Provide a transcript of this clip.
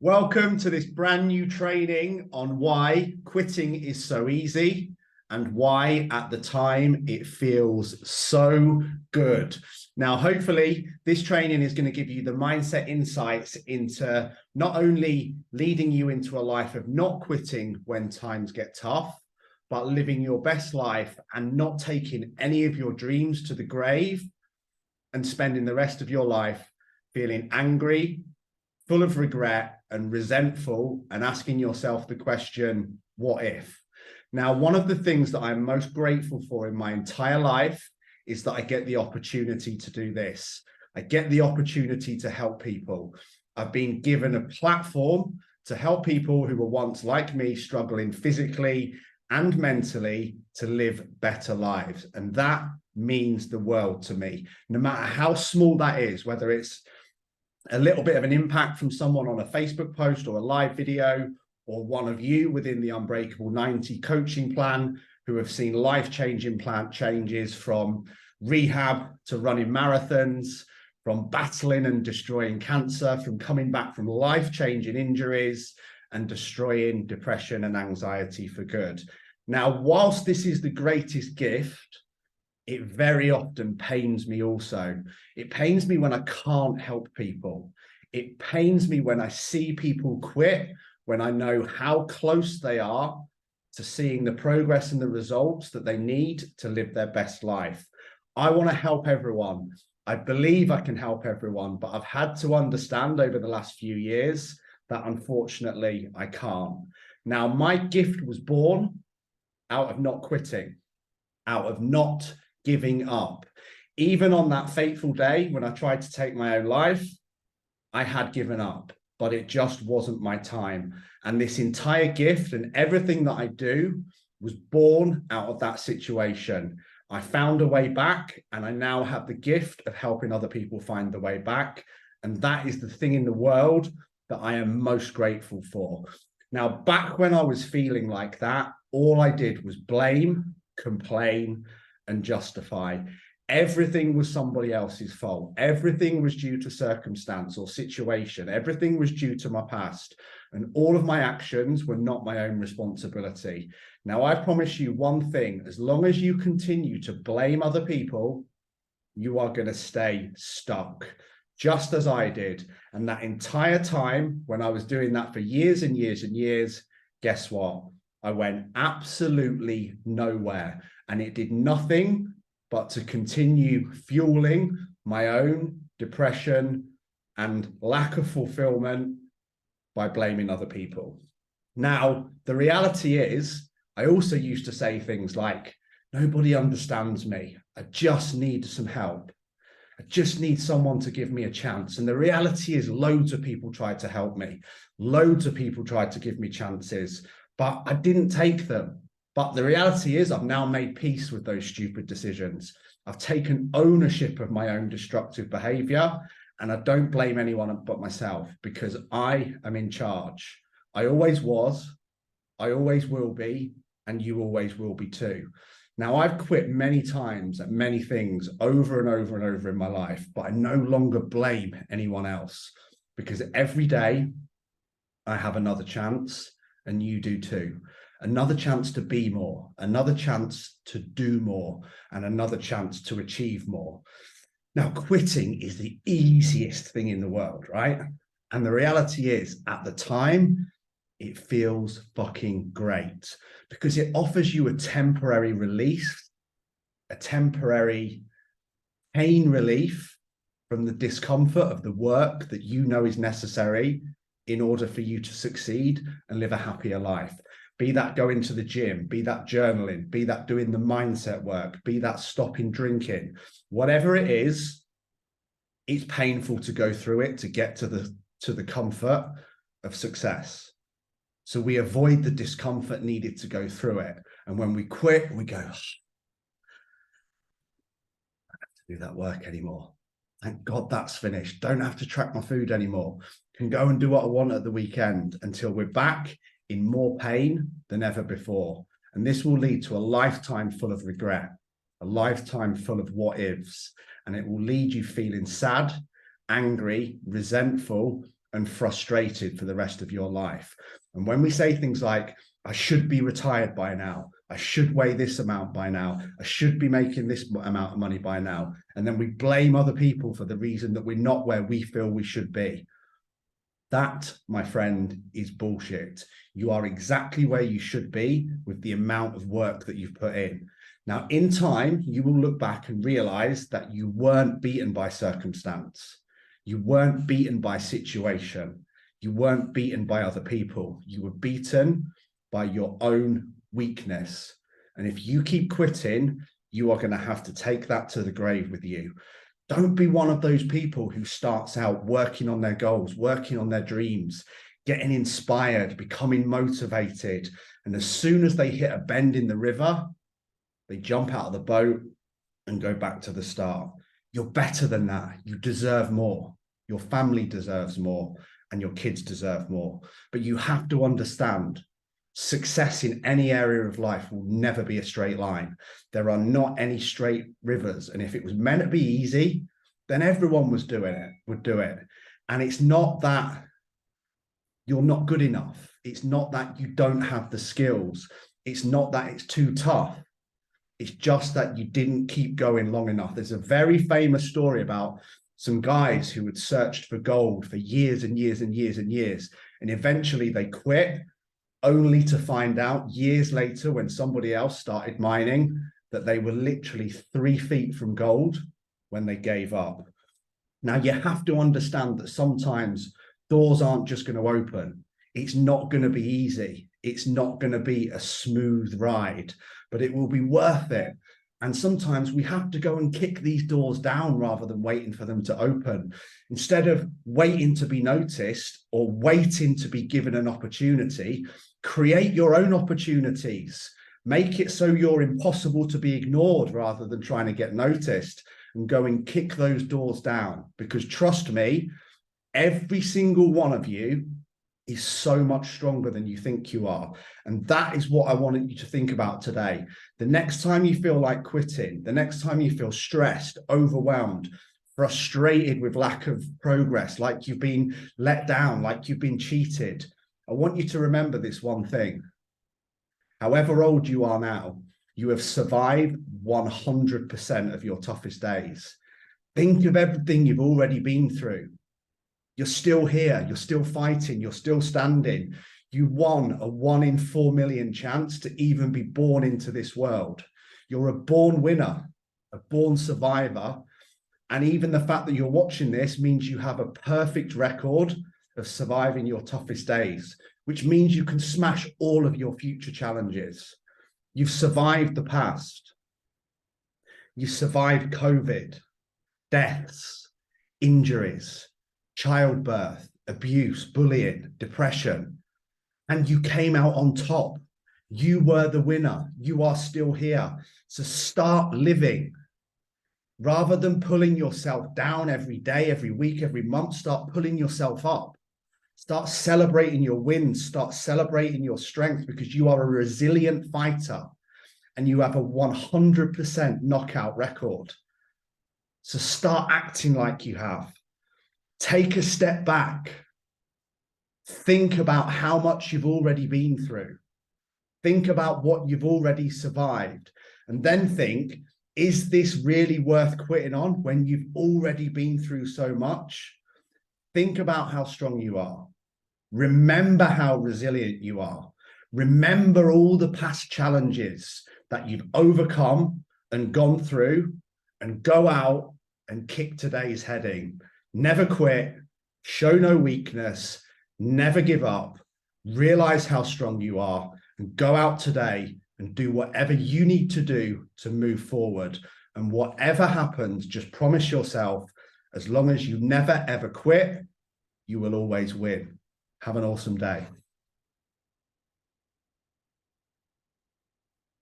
Welcome to this brand new training on why quitting is so easy and why at the time it feels so good. Now, hopefully this training is going to give you the mindset insights into not only leading you into a life of not quitting when times get tough, but living your best life and not taking any of your dreams to the grave and spending the rest of your life feeling angry, full of regret and resentful, and asking yourself the question, what if? Now, one of the things that I'm most grateful for in my entire life is that I get the opportunity to do this. I get the opportunity to help people. I've been given a platform to help people who were once like me, struggling physically and mentally to live better lives. And that means the world to me, no matter how small that is, whether it's a little bit of an impact from someone on a Facebook post or a live video, or one of you within the Unbreakable 90 coaching plan who have seen life-changing plan changes from rehab to running marathons, from battling and destroying cancer, from coming back from life-changing injuries and destroying depression and anxiety for good. Now, whilst this is the greatest gift, it very often pains me also. It pains me when I can't help people. It pains me when I see people quit, when I know how close they are to seeing the progress and the results that they need to live their best life. I want to help everyone. I believe I can help everyone, but I've had to understand over the last few years that unfortunately I can't. Now, my gift was born out of not quitting, out of not giving up. Even on that fateful day when I tried to take my own life, I had given up, but it just wasn't my time. And this entire gift and everything that I do was born out of that situation. I found a way back, and I now have the gift of helping other people find the way back. And that is the thing in the world that I am most grateful for. Now, back when I was feeling like that, all I did was blame, complain, and justify. Everything was somebody else's fault. Everything was due to circumstance or situation. Everything was due to my past. And all of my actions were not my own responsibility. Now, I promise you one thing, as long as you continue to blame other people, you are going to stay stuck, just as I did. And that entire time when I was doing that for years and years and years, guess what? I went absolutely nowhere. And it did nothing but to continue fueling my own depression and lack of fulfillment by blaming other people. Now, the reality is, I also used to say things like, nobody understands me. I just need some help. I just need someone to give me a chance. And the reality is, loads of people tried to help me. Loads of people tried to give me chances, but I didn't take them. But the reality is, I've now made peace with those stupid decisions. I've taken ownership of my own destructive behavior, and I don't blame anyone but myself, because I am in charge. I always was, I always will be, and you always will be too. Now, I've quit many times at many things over and over and over in my life, but I no longer blame anyone else, because every day I have another chance, and you do too. Another chance to be more, another chance to do more, and another chance to achieve more. Now, quitting is the easiest thing in the world, right? And the reality is, at the time, it feels fucking great because it offers you a temporary relief, a temporary pain relief from the discomfort of the work that you know is necessary in order for you to succeed and live a happier life. Be that going to the gym, be that journaling, be that doing the mindset work, be that stopping drinking, whatever it is, it's painful to go through it to get to the comfort of success. So we avoid the discomfort needed to go through it. And when we quit, we go, I don't have to do that work anymore. Thank God that's finished. Don't have to track my food anymore. Can go and do what I want at the weekend until we're back in more pain than ever before. And this will lead to a lifetime full of regret, a lifetime full of what ifs, and it will lead you feeling sad, angry, resentful, and frustrated for the rest of your life. And when we say things like, I should be retired by now, I should weigh this amount by now, I should be making this amount of money by now, and then we blame other people for the reason that we're not where we feel we should be. That, my friend, is bullshit. You are exactly where you should be with the amount of work that you've put in. Now, in time, you will look back and realize that you weren't beaten by circumstance. You weren't beaten by situation. You weren't beaten by other people. You were beaten by your own weakness. And if you keep quitting, you are going to have to take that to the grave with you. Don't be one of those people who starts out working on their goals, working on their dreams, getting inspired, becoming motivated. And as soon as they hit a bend in the river, they jump out of the boat and go back to the start. You're better than that. You deserve more. Your family deserves more, and your kids deserve more. But you have to understand, success in any area of life will never be a straight line. There are not any straight rivers. And if it was meant to be easy, then everyone would do it. And it's not that you're not good enough. It's not that you don't have the skills. It's not that it's too tough. It's just that you didn't keep going long enough. There's a very famous story about some guys who had searched for gold for years and years and years and years. And eventually they quit, only to find out years later when somebody else started mining that they were literally 3 feet from gold when they gave up. Now, you have to understand that sometimes doors aren't just going to open. It's not going to be easy. It's not going to be a smooth ride, but it will be worth it. And sometimes we have to go and kick these doors down rather than waiting for them to open. Instead of waiting to be noticed or waiting to be given an opportunity, create your own opportunities. Make it so you're impossible to be ignored rather than trying to get noticed, and go and kick those doors down. Because trust me, every single one of you is so much stronger than you think you are. And that is what I wanted you to think about today. The next time you feel like quitting, the next time you feel stressed, overwhelmed, frustrated with lack of progress, like you've been let down, like you've been cheated, I want you to remember this one thing. However old you are now, you have survived 100% of your toughest days. Think of everything you've already been through. You're still here. You're still fighting. You're still standing. You won a 1 in 4 million chance to even be born into this world. You're a born winner, a born survivor. And even the fact that you're watching this means you have a perfect record of surviving your toughest days, which means you can smash all of your future challenges. You've survived the past. You've survived COVID, deaths, injuries, childbirth, abuse, bullying, depression, and you came out on top. You were the winner. You are still here. So start living. Rather than pulling yourself down every day, every week, every month, start pulling yourself up. Start celebrating your wins. Start celebrating your strength, because you are a resilient fighter and you have a 100% knockout record. So start acting like you have. Take a step back. Think about how much you've already been through. Think about what you've already survived. And then think, is this really worth quitting on when you've already been through so much? Think about how strong you are. Remember how resilient you are. Remember all the past challenges that you've overcome and gone through, and go out and kick today's heading. Never quit, show no weakness, never give up, realize how strong you are, and go out today and do whatever you need to do to move forward. And whatever happens, just promise yourself, as long as you never, ever quit, you will always win. Have an awesome day.